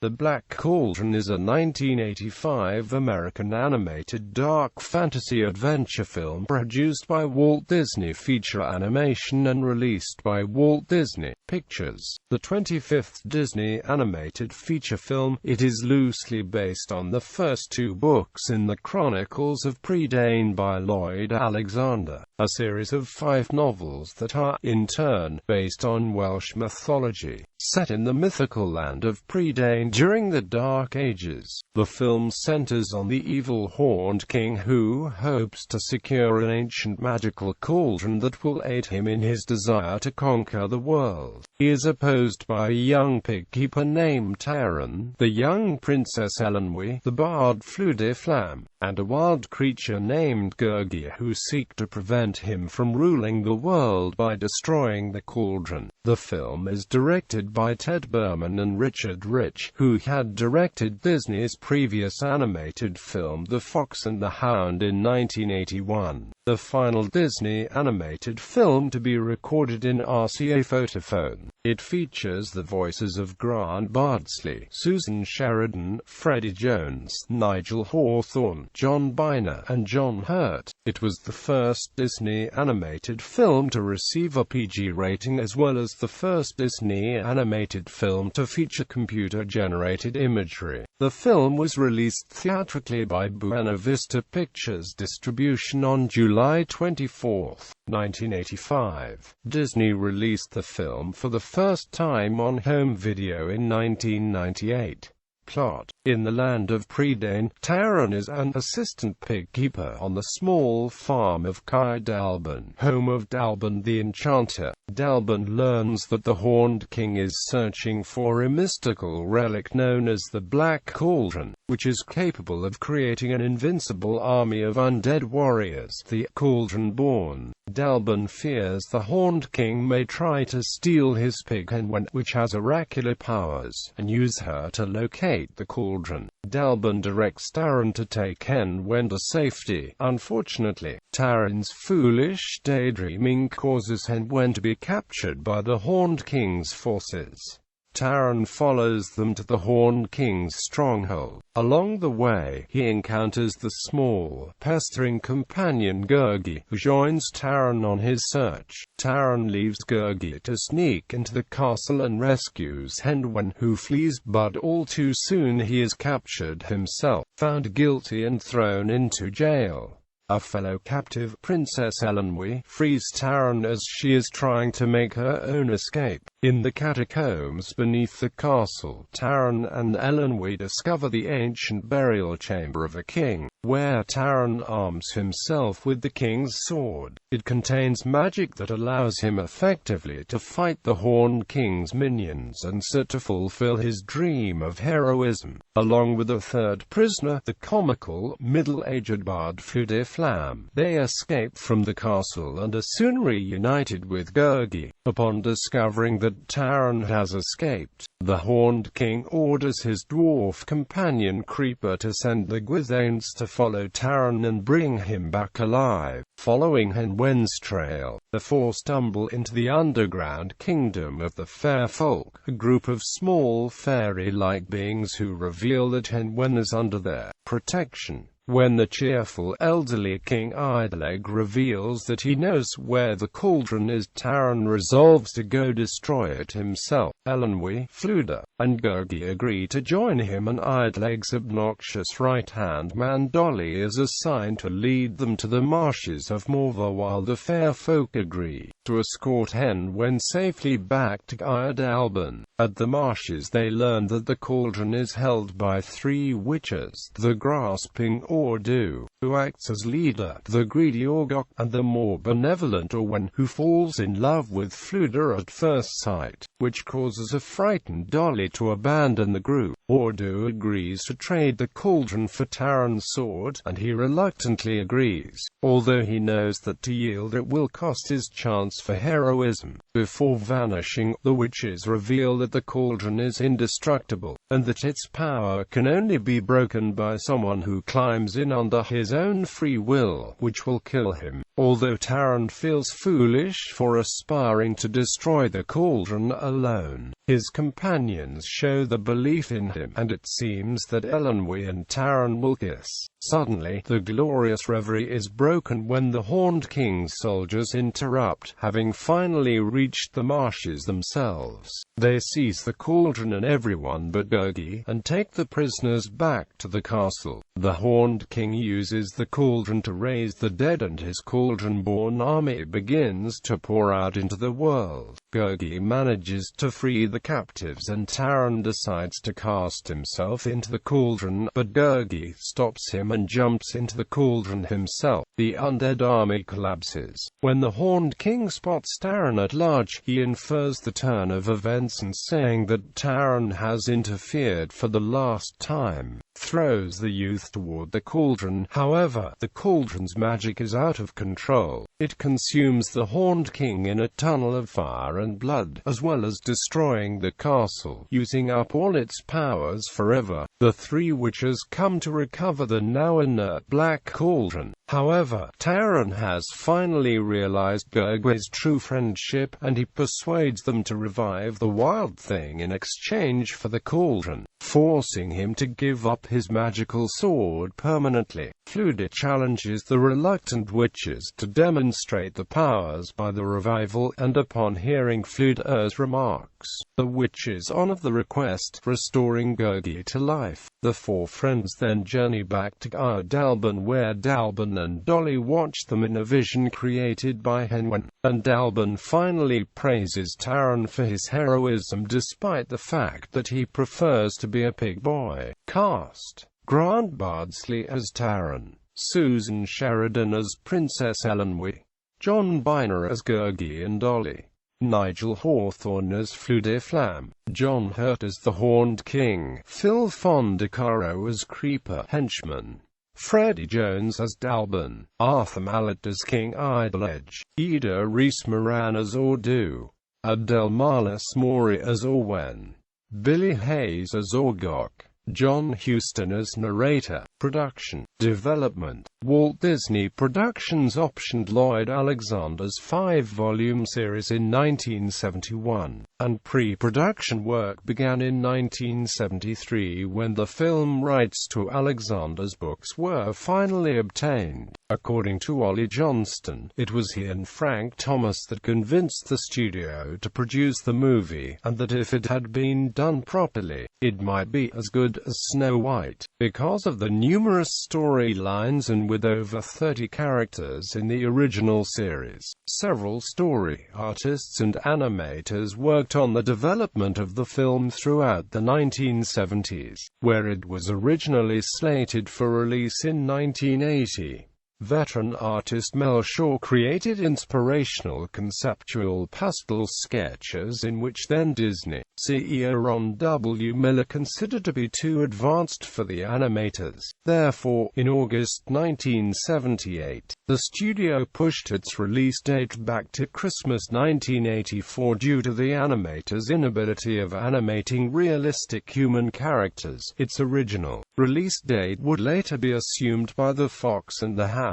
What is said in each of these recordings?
The Black Cauldron is a 1985 American animated dark fantasy adventure film produced by Walt Disney Feature Animation and released by Walt Disney Pictures, the 25th Disney animated feature film. It is loosely based on the first two books in the Chronicles of Prydain by Lloyd Alexander, a series of 5 novels that are, in turn, based on Welsh mythology, set in the mythical land of Prydain during the Dark Ages. The film centers on the evil Horned King who hopes to secure an ancient magical cauldron that will aid him in his desire to conquer the world. He is opposed by a young pig keeper named Taran, the young princess Eilonwy, the bard Fflewddur Fflam, and a wild creature named Gurgi who seek to prevent him from ruling the world by destroying the cauldron. The film is directed by Ted Berman and Richard Rich, who had directed Disney's previous animated film The Fox and the Hound in 1981, the final Disney animated film to be recorded in RCA Photophone. It features the voices of Grant Bardsley, Susan Sheridan, Freddie Jones, Nigel Hawthorne, John Byner, and John Hurt. It was the first Disney animated film to receive a PG rating as well as the first Disney animated film to feature computer-generated imagery. The film was released theatrically by Buena Vista Pictures Distribution on July 24, 1985. Disney released the film for the first time on home video in 1998. Plot: in the land of Prydain, Taran is an assistant pig keeper on the small farm of Caer Dalban, home of Dalban the Enchanter. Dalban learns that the Horned King is searching for a mystical relic known as the Black Cauldron, which is capable of creating an invincible army of undead warriors, the Cauldron-born. Dalban fears the Horned King may try to steal his pig hen, which has oracular powers, and use her to locate the cauldron. Dalban directs Taran to take Hen to safety. Unfortunately, Taran's foolish daydreaming causes Hen to be captured by the Horned King's forces. Taran follows them to the Horned King's stronghold. Along the way, he encounters the small, pestering companion Gurgi, who joins Taran on his search. Taran leaves Gurgi to sneak into the castle and rescues Hen, who flees, but all too soon he is captured himself, found guilty and thrown into jail. A fellow captive, Princess Eilonwy, frees Taran as she is trying to make her own escape. In the catacombs beneath the castle, Taran and Eilonwy discover the ancient burial chamber of a king, where Taran arms himself with the king's sword. It contains magic that allows him effectively to fight the Horned King's minions and so to fulfill his dream of heroism. Along with a third prisoner, the comical, middle-aged bard Fflewddur Fflam, they escape from the castle and are soon reunited with Gurgi. Upon discovering that Taran has escaped, the Horned King orders his dwarf companion Creeper to send the Gwythanes to follow Taran and bring him back alive. Following Henwen's trail, the four stumble into the underground kingdom of the Fair Folk, a group of small fairy-like beings who reveal that Henwen is under their protection. When the cheerful elderly King Eilonwy reveals that he knows where the cauldron is, Taran resolves to go destroy it himself. Eilonwy, Fflewddur, and Gurgi agree to join him, and Eilonwy's obnoxious right-hand man Dolly is assigned to lead them to the marshes of Morva, while the fair folk agree to escort Hen safely back to Caer Dalban. At the marshes they learn that the cauldron is held by 3 witches, the grasping Fflewddur, who acts as leader, the greedy Ogok, and the more benevolent Owen, who falls in love with Fflewddur at first sight, which causes a frightened Dolly to abandon the group. Fflewddur agrees to trade the cauldron for Taran's sword, and he reluctantly agrees, although he knows that to yield it will cost his chance for heroism. Before vanishing, the witches reveal that the cauldron is indestructible, and that its power can only be broken by someone who climbs in under his own free will, which will kill him. Although Taran feels foolish for aspiring to destroy the cauldron alone, his companions show the belief in him. him, and it seems that Eilonwy and Taran will kiss. Suddenly, the glorious reverie is broken when the Horned King's soldiers interrupt, having finally reached the marshes themselves. They seize the cauldron and everyone but Gurgi, and take the prisoners back to the castle. The Horned King uses the cauldron to raise the dead, and his cauldron-born army begins to pour out into the world. Gurgi manages to free the captives, and Taran decides to cast himself into the cauldron, but Gurgi stops him and jumps into the cauldron himself. The undead army collapses. When the Horned King spots Taran at large, he infers the turn of events and, saying that Taran has interfered for the last time, throws the youth toward the cauldron. However, the cauldron's magic is out of control. It consumes the Horned King in a tunnel of fire and blood, as well as destroying the castle, using up all its powers forever. The three witches come to recover the now inert Black Cauldron. However, Taran has finally realized Gurgi's true friendship, and he persuades them to revive the Wild Thing in exchange for the cauldron, forcing him to give up his magical sword permanently. Fflewddur challenges the reluctant witches to demonstrate the powers by the revival, and upon hearing Fflewddur's remarks, the witches honor the request, restoring Gurgi to life. The four friends then journey back to Dalban, where Dalban and Dolly watch them in a vision created by Henwen, and Dalban finally praises Taran for his heroism despite the fact that he prefers to be a pig boy. Cast: Grant Bardsley as Taran, Susan Sheridan as Princess Eilonwy, John Byner as Gurgi and Dolly, Nigel Hawthorne as Fflewddur Fflam, John Hurt as the Horned King, Phil Fondacaro as Creeper Henchman, Freddie Jones as Dalban, Arthur Mallet as King Idledge, Ida Rees Moran as Ordu, Adele Marlis Mori as Orwen, Billy Hayes as Orgok, John Huston as narrator. Production, development, Walt Disney Productions optioned Lloyd Alexander's 5-volume series in 1971, and pre-production work began in 1973 when the film rights to Alexander's books were finally obtained. According to Ollie Johnston, it was he and Frank Thomas that convinced the studio to produce the movie, and that if it had been done properly, it might be as good as Snow White. Because of the numerous storylines and with over 30 characters in the original series, several story artists and animators worked on the development of the film throughout the 1970s, where it was originally slated for release in 1980. Veteran artist Mel Shaw created inspirational conceptual pastel sketches in which then Disney CEO Ron W. Miller considered to be too advanced for the animators. Therefore, in August 1978, the studio pushed its release date back to Christmas 1984 due to the animators' inability of animating realistic human characters. Its original release date would later be assumed by The Fox and the Hound.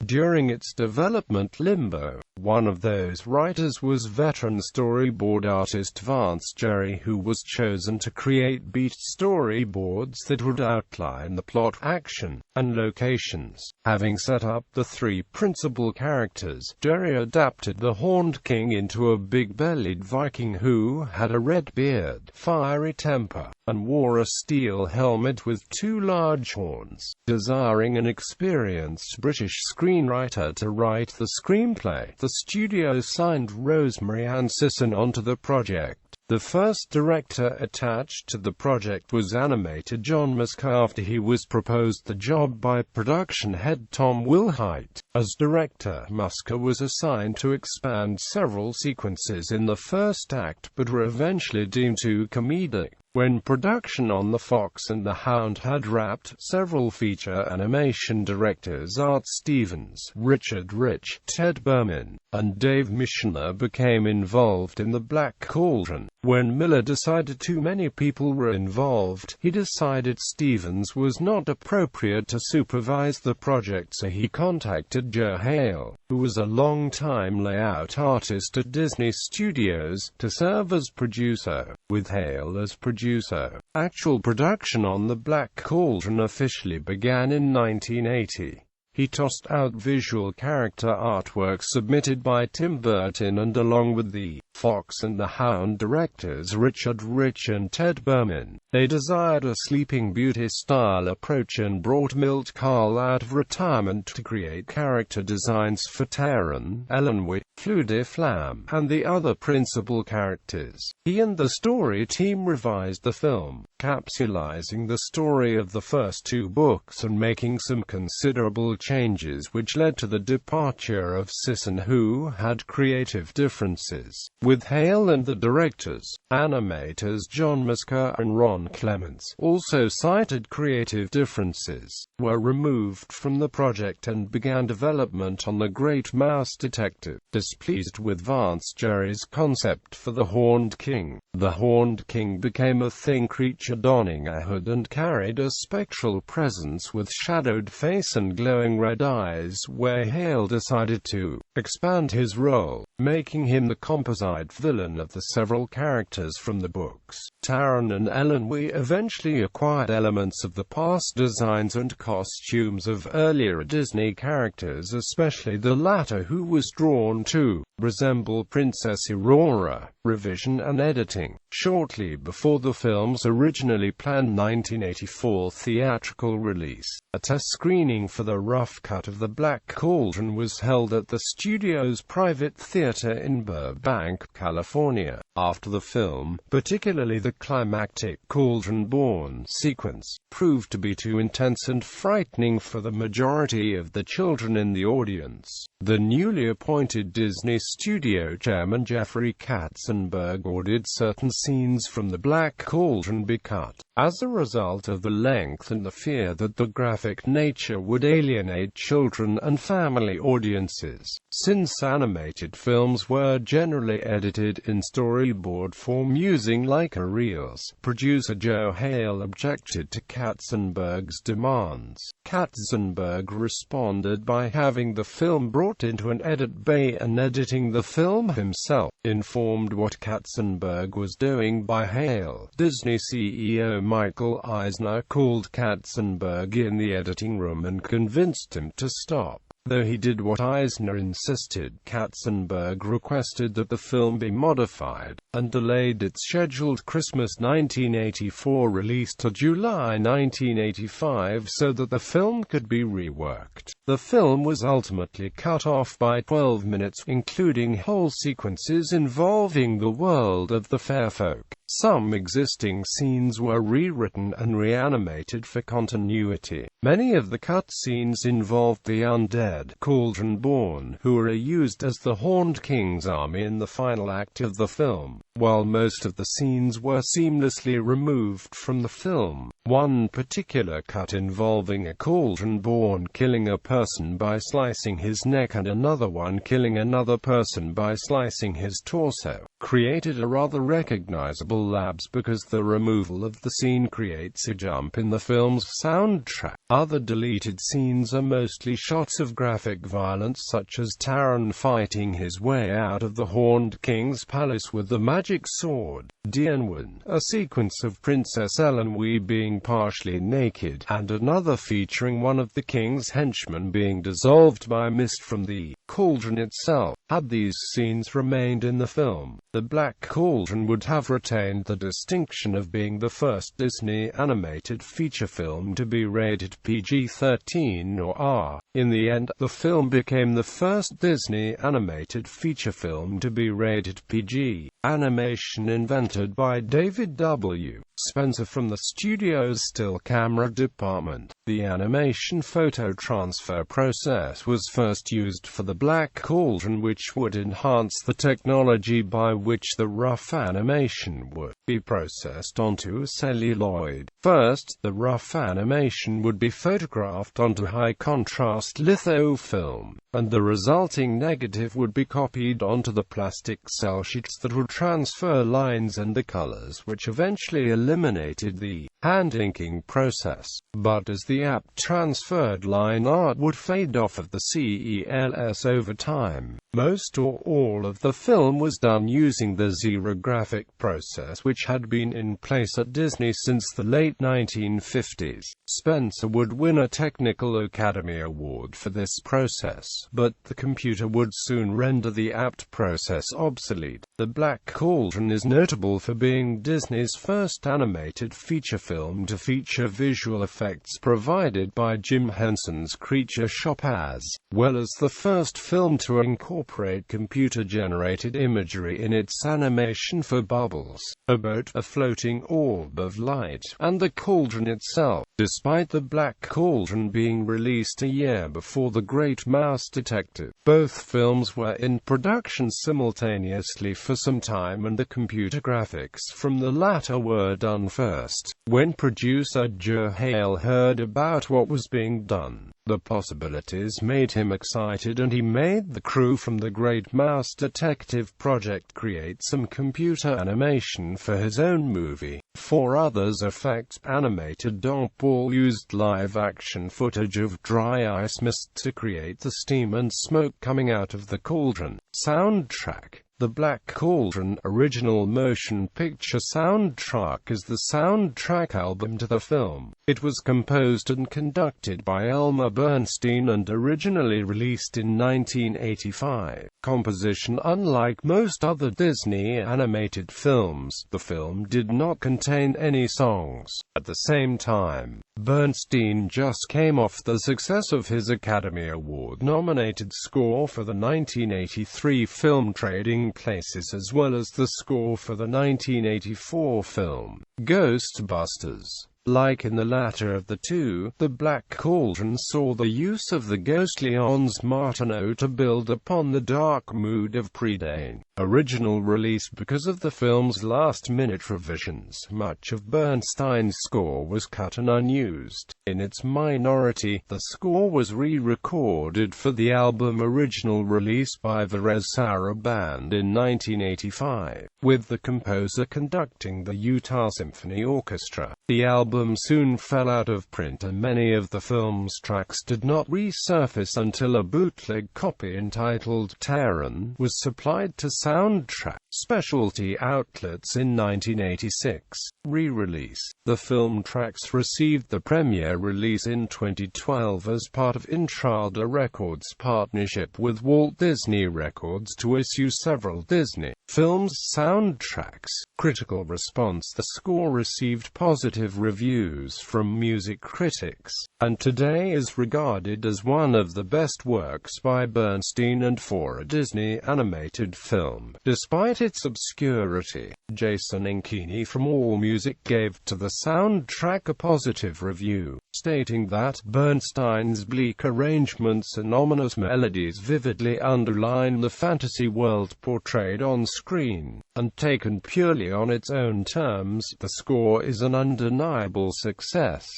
During its development limbo, one of those writers was veteran storyboard artist Vance Jerry, who was chosen to create beat storyboards that would outline the plot, action, and locations. Having set up the three principal characters, Jerry adapted the Horned King into a big-bellied Viking who had a red beard, fiery temper, and wore a steel helmet with two large horns. Desiring an experienced British screenwriter to write the screenplay, the studio signed Rosemary Ann Sisson onto the project. The first director attached to the project was animator John Musker after he was proposed the job by production head Tom Wilhite. As director, Musker was assigned to expand several sequences in the first act but were eventually deemed too comedic. When production on The Fox and the Hound had wrapped, several feature animation directors Art Stevens, Richard Rich, Ted Berman, and Dave Michener became involved in the Black Cauldron. When Miller decided too many people were involved, he decided Stevens was not appropriate to supervise the project, so he contacted Joe Hale, who who was a long-time layout artist at Disney Studios, to serve as producer, with Hale as producer. Actual production on The Black Cauldron officially began in 1980. He tossed out visual character artwork submitted by Tim Burton, and along with the Fox and the Hound directors Richard Rich and Ted Berman, they desired a Sleeping Beauty-style approach and brought Milt Kahl out of retirement to create character designs for Taran, Eilonwy, Fflewddur Fflam, and the other principal characters. He and the story team revised the film, capsulizing the story of the first two books and making some considerable changes which led to the departure of Sisson, who had creative differences with Hale, and the directors, animators John Musker and Ron Clements, also cited creative differences, were removed from the project and began development on The Great Mouse Detective. Displeased with Vance Jerry's concept for the Horned King, the Horned King became a thing creature donning a hood and carried a spectral presence with shadowed face and glowing red eyes, where Hale decided to expand his role, making him the composite villain of the several characters from the books. Taran and Eilonwy eventually acquired elements of the past designs and costumes of earlier Disney characters, especially the latter, who was drawn to resemble Princess Aurora. Revision and editing. Shortly before the film's originally planned 1984 theatrical release, a test screening for the rough cut of The Black Cauldron was held at the studio's private theater in Burbank, California. After the film, particularly the climactic Cauldron-born sequence, proved to be too intense and frightening for the majority of the children in the audience, the newly appointed Disney studio chairman Jeffrey Katzenberg ordered certain scenes from The Black Cauldron be cut. As a result of the length and the fear that the graphic nature would alienate children and family audiences, since animated films were generally edited in storyboard form using Leica reels, producer Joe Hale objected to Katzenberg's demands. Katzenberg responded by having the film brought into an edit bay and editing the film himself. Informed what Katzenberg was doing by Hale, Disney CEO Michael Eisner called Katzenberg in the editing room and convinced him to stop. Though he did what Eisner insisted, Katzenberg requested that the film be modified, and delayed its scheduled Christmas 1984 release to July 1985 so that the film could be reworked. The film was ultimately cut off by 12 minutes, including whole sequences involving the world of the Fairfolk. Some existing scenes were rewritten and reanimated for continuity. Many of the cut scenes involved the undead Cauldron-born, who are used as the Horned King's army in the final act of the film, while most of the scenes were seamlessly removed from the film. One particular cut involving a Cauldron-born killing a person by slicing his neck and another one killing another person by slicing his torso, created a rather recognizable lapse because the removal of the scene creates a jump in the film's soundtrack. Other deleted scenes are mostly shots of graphic violence, such as Taran fighting his way out of the Horned King's palace with the magic sword, Dienwen, a sequence of Princess Eilonwy being partially naked, and another featuring one of the king's henchmen being dissolved by mist from the cauldron itself. Had these scenes remained in the film, The Black Cauldron would have retained the distinction of being the first Disney animated feature film to be rated PG-13 or R. In the end, the film became the first Disney animated feature film to be rated PG. Animation invented by David W. Spencer from the studio's still camera department. The animation photo transfer process was first used for The Black Cauldron, which would enhance the technology by which the rough animation would be processed onto celluloid. First, the rough animation would be photographed onto high-contrast litho film, and the resulting negative would be copied onto the plastic cell sheets that would transfer lines and the colors, which eventually eliminated the hand-inking process. But as the app transferred, line art would fade off of the CELS over time. Most or all of the film was done using the xerographic process, which had been in place at Disney since the late 1950s. Spencer would win a Technical Academy Award for this process, but the computer would soon render the apt process obsolete. The Black Cauldron is notable for being Disney's first animated feature film to feature visual effects provided by Jim Henson's Creature Shop, as well as the first film to incorporate computer-generated imagery in its animation for Bubbles, a boat, a floating orb of light, and the cauldron itself. Despite the Black Cauldron being released a year before The Great Mouse Detective, both films were in production simultaneously for some time, and the computer graphics from the latter were done first. When producer Joe Hale heard about what was being done, the possibilities made him excited, and he made the crew from The Great Mouse Detective project create some computer animation for his own movie. 4 others effect-animated Donkball used live-action footage of dry ice mist to create the steam and smoke coming out of the cauldron. Soundtrack. The Black Cauldron original motion picture soundtrack is the soundtrack album to the film. It was composed and conducted by Elmer Bernstein and originally released in 1985. Composition. Unlike most other Disney animated films, the film did not contain any songs. At the same time, Bernstein just came off the success of his Academy Award-nominated score for the 1983 film Trading Places, as well as the score for the 1984 film Ghostbusters. Like in the latter of the two, The Black Cauldron saw the use of the ghostly Ons Martineau to build upon the dark mood of Prydain. Original release. Because of the film's last-minute revisions, much of Bernstein's score was cut and unused. In its minority, the score was re-recorded for the album original release by the Resara Band in 1985, with the composer conducting the Utah Symphony Orchestra. The album soon fell out of print, and many of the film's tracks did not resurface until a bootleg copy entitled Taran was supplied to soundtrack specialty outlets in 1986. Re-release. The film tracks received the premiere release in 2012 as part of Fflewddur Records' partnership with Walt Disney Records to issue several Disney films soundtracks. Critical response. The score received positive reviews from music critics, and today is regarded as one of the best works by Bernstein and for a Disney animated film. Despite its obscurity, Jason Ankeny from AllMusic gave to the soundtrack a positive review, stating that Bernstein's bleak arrangements and ominous melodies vividly underline the fantasy world portrayed on screen, and taken purely on its own terms, the score is an undeniable success.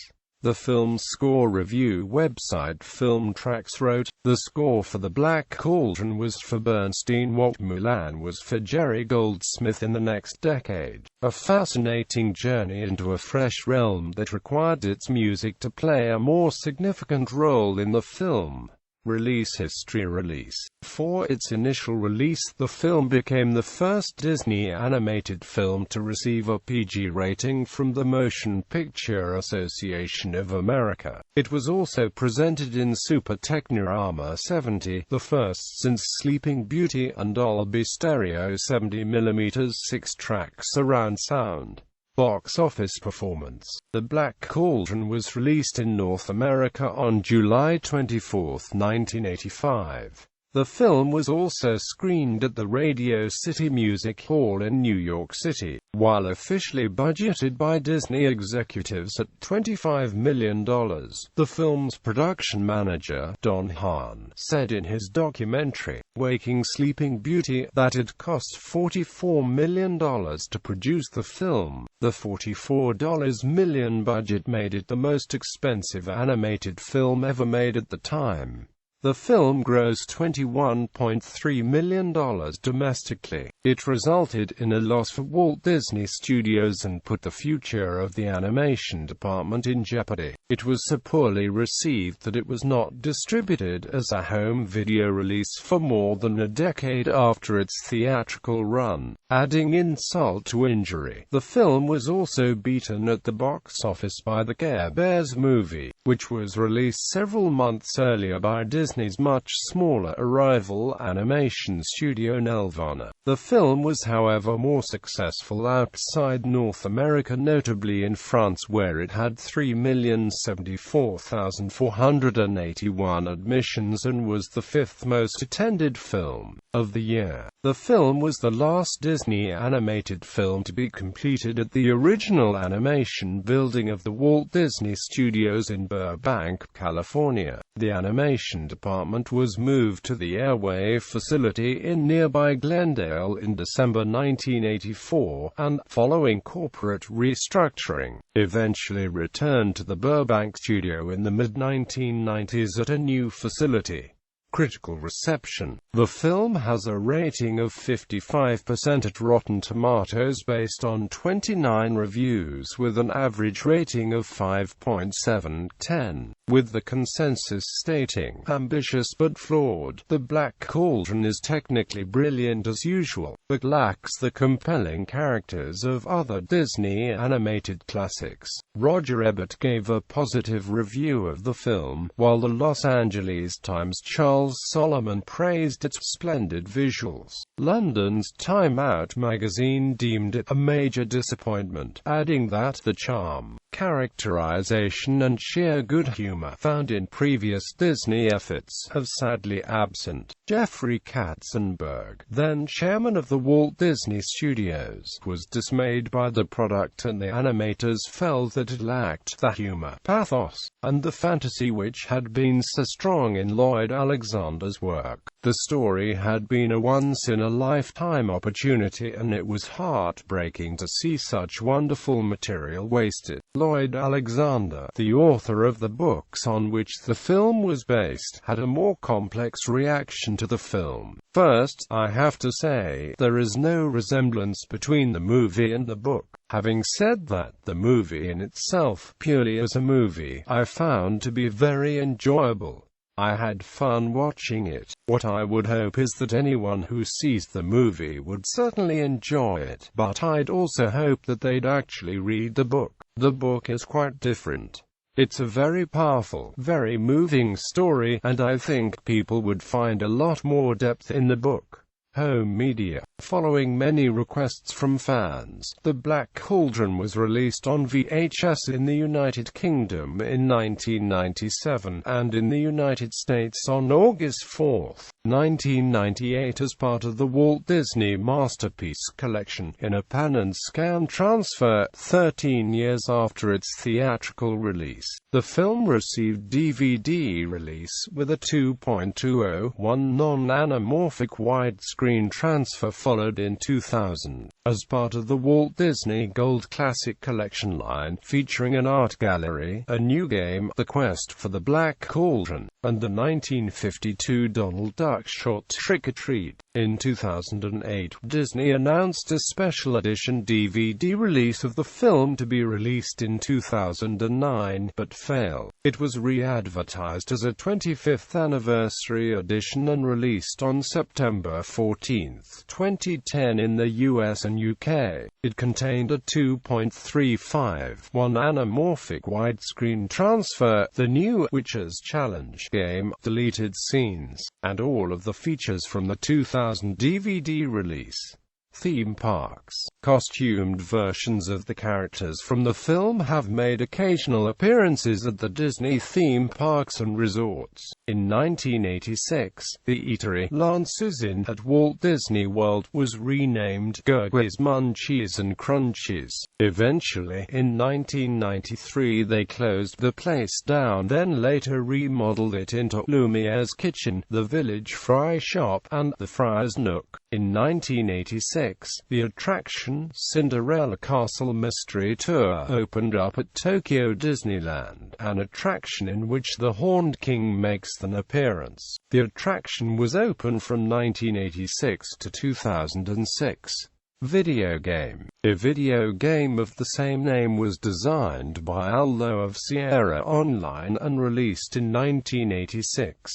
The film's score review website Filmtracks wrote, "The score for The Black Cauldron was for Bernstein what Mulan was for Jerry Goldsmith in the next decade. A fascinating journey into a fresh realm that required its music to play a more significant role in the film." Release history. Release. For its initial release, the film became the first Disney animated film to receive a PG rating from the Motion Picture Association of America. It was also presented in Super Technorama 70, the first since Sleeping Beauty, and Dolby Stereo 70mm 6-track surround sound. Box office performance. The Black Cauldron was released in North America on July 24, 1985. The film was also screened at the Radio City Music Hall in New York City, while officially budgeted by Disney executives at $25 million. The film's production manager, Don Hahn, said in his documentary, Waking Sleeping Beauty, that it cost $44 million to produce the film. The $44 million budget made it the most expensive animated film ever made at the time. The film grossed $21.3 million domestically. It resulted in a loss for Walt Disney Studios and put the future of the animation department in jeopardy. It was so poorly received that it was not distributed as a home video release for more than a decade after its theatrical run. Adding insult to injury, the film was also beaten at the box office by the Care Bears movie, which was released several months earlier by Disney's much smaller rival animation studio Nelvana. The film was, however, more successful outside North America, notably in France, where it had 3,074,481 admissions and was the fifth most attended film of the year. The film was the last Disney animated film to be completed at the original animation building of the Walt Disney Studios in Burbank, California. The animation department was moved to the Airway facility in nearby Glendale in December 1984, and, following corporate restructuring, eventually returned to the Burbank studio in the mid-1990s at a new facility. Critical reception. The film has a rating of 55% at Rotten Tomatoes based on 29 reviews with an average rating of 5.7/10, with the consensus stating, "Ambitious but flawed. The Black Cauldron is technically brilliant as usual, but lacks the compelling characters of other Disney animated classics." Roger Ebert gave a positive review of the film, while the Los Angeles Times' Charles Solomon praised its splendid visuals. London's Time Out magazine deemed it a major disappointment, adding that the charm, characterization and sheer good humor found in previous Disney efforts have sadly absent. Jeffrey Katzenberg, then chairman of the Walt Disney Studios, was dismayed by the product, and the animators felt that it lacked the humor, pathos, and the fantasy which had been so strong in Lloyd Alexander's work. The story had been a once-in-a-lifetime opportunity, and it was heartbreaking to see such wonderful material wasted. Lloyd Alexander, the author of the books on which the film was based, had a more complex reaction to the film. First, I have to say, there is no resemblance between the movie and the book. Having said that, the movie in itself, purely as a movie, I found to be very enjoyable. I had fun watching it. What I would hope is that anyone who sees the movie would certainly enjoy it, but I'd also hope that they'd actually read the book. The book is quite different. It's a very powerful, very moving story, and I think people would find a lot more depth in the book. Home media. Following many requests from fans, The Black Cauldron was released on VHS in the United Kingdom in 1997, and in the United States on August 4, 1998 as part of the Walt Disney Masterpiece Collection, in a pan-and-scan transfer, 13 years after its theatrical release. The film received DVD release with a 2.201 non-anamorphic widescreen transfer, followed in 2000, as part of the Walt Disney Gold Classic Collection line, featuring an art gallery, a new game, The Quest for the Black Cauldron, and the 1952 Donald Duck short Trick or Treat. In 2008, Disney announced a special edition DVD release of the film to be released in 2009, but failed. It was re-advertised as a 25th anniversary edition and released on September 14, 2010 in the US and UK. It contained a 2.351 anamorphic widescreen transfer, the new Witcher's Challenge game, deleted scenes, and all of the features from the 2000 DVD release. Theme parks. Costumed versions of the characters from the film have made occasional appearances at the Disney theme parks and resorts. In 1986, the eatery Lance's Inn at Walt Disney World was renamed Gurgi's Munchies and Crunchies. Eventually, in 1993 they closed the place down, then later remodeled it into Lumiere's Kitchen, the Village Fry Shop, and the Friar's Nook. In 1986, the attraction, Cinderella Castle Mystery Tour, opened up at Tokyo Disneyland, an attraction in which the Horned King makes an appearance. The attraction was open from 1986 to 2006. Video game. A video game of the same name was designed by Eilonwy of Sierra Online and released in 1986.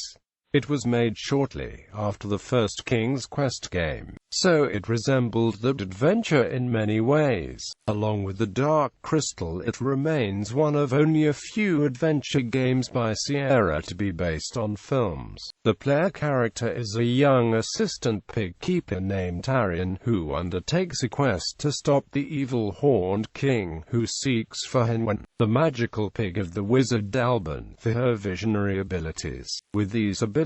It was made shortly after the first King's Quest game, so it resembled that adventure in many ways. Along with the Dark Crystal, it remains one of only a few adventure games by Sierra to be based on films. The player character is a young assistant pig keeper named Taran, who undertakes a quest to stop the evil Horned King, who seeks for Eilonwy, the magical pig of the wizard Alban, for her visionary abilities. With these abilities,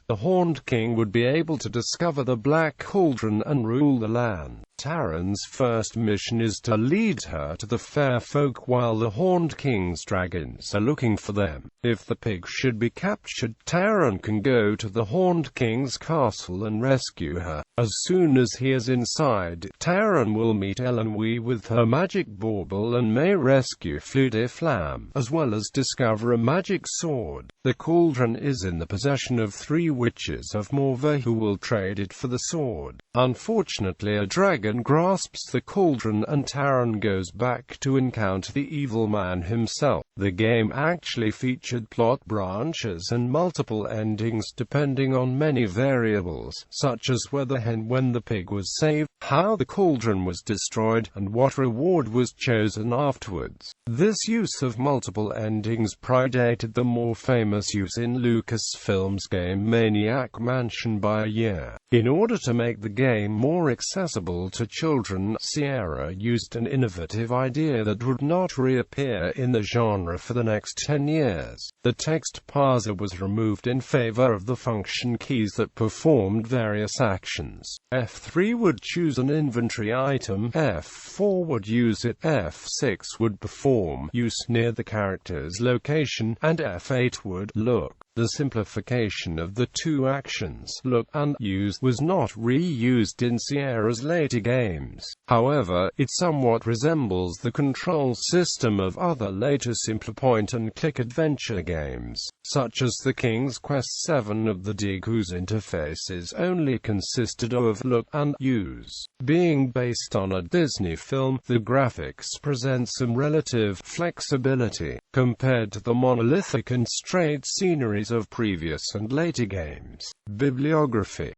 the Horned King would be able to discover the Black Cauldron and rule the land. Taran's first mission is to lead her to the fair folk while the Horned King's dragons are looking for them. If the pig should be captured, Taran can go to the Horned King's castle and rescue her. As soon as he is inside, Taran will meet Eilonwy with her magic bauble and may rescue Fflewddur Fflam, as well as discover a magic sword. The cauldron is in the possession of 3 witches of Morva who will trade it for the sword. Unfortunately, a dragon grasps the cauldron and Taran goes back to encounter the evil man himself. The game actually featured plot branches and multiple endings depending on many variables, such as whether and when the pig was saved, how the cauldron was destroyed, and what reward was chosen afterwards. This use of multiple endings predated the more famous use in Lucasfilm's game Maniac Mansion by a year. In order to make the game more accessible to children, Sierra used an innovative idea that would not reappear in the genre for the next 10 years. The text parser was removed in favor of the function keys that performed various actions. F3 would choose an inventory item, F4 would use it, F6 would perform use near the character's location, and F8 would look. The simplification of the 2 actions, look and use, was not reused in Sierra's later games. However, it somewhat resembles the control system of other later simpler point-and-click adventure games, such as the King's Quest VII of the Dig, whose interfaces only consisted of look and use. Being based on a Disney film, the graphics present some relative flexibility compared to the monolithic and straight scenery of previous and later games. Bibliography.